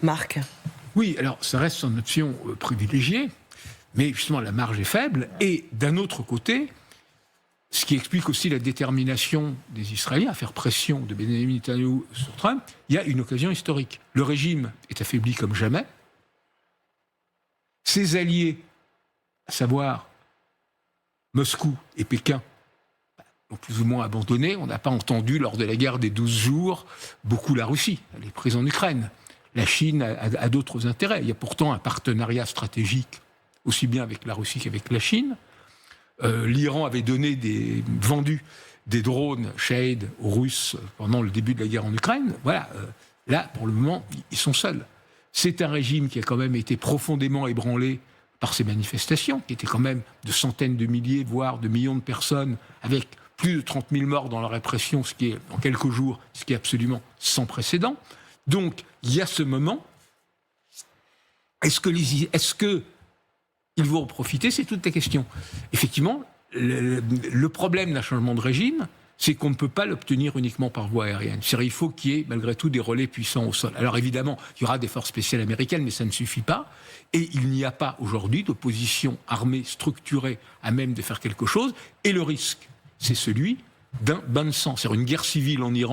Marc? Oui, alors ça reste son option privilégiée, mais justement la marge est faible. Et d'un autre côté, ce qui explique aussi la détermination des Israéliens à faire pression de Benjamin Netanyahu sur Trump, il y a une occasion historique. Le régime est affaibli comme jamais. Ses alliés, à savoir Moscou et Pékin, ont plus ou moins abandonné. On n'a pas entendu, lors de la guerre des 12 jours, beaucoup la Russie. Elle est prise en Ukraine. La Chine a d'autres intérêts. Il y a pourtant un partenariat stratégique, aussi bien avec la Russie qu'avec la Chine. L'Iran avait vendu des drones Shahid aux Russes pendant le début de la guerre en Ukraine. Voilà, là, pour le moment, ils sont seuls. C'est un régime qui a quand même été profondément ébranlé par ces manifestations, qui étaient quand même de centaines de milliers, voire de millions de personnes, avec plus de 30 000 morts dans la répression, ce qui est, en quelques jours, ce qui est absolument sans précédent. Donc, il y a ce moment. Est-ce que ils vont en profiter? C'est toute la question. Effectivement, le problème d'un changement de régime, c'est qu'on ne peut pas l'obtenir uniquement par voie aérienne. C'est-à-dire, il faut qu'il y ait malgré tout des relais puissants au sol. Alors évidemment, il y aura des forces spéciales américaines, mais ça ne suffit pas. Et il n'y a pas aujourd'hui d'opposition armée structurée à même de faire quelque chose. Et le risque, c'est celui d'un bain de sang. C'est-à-dire une guerre civile en Iran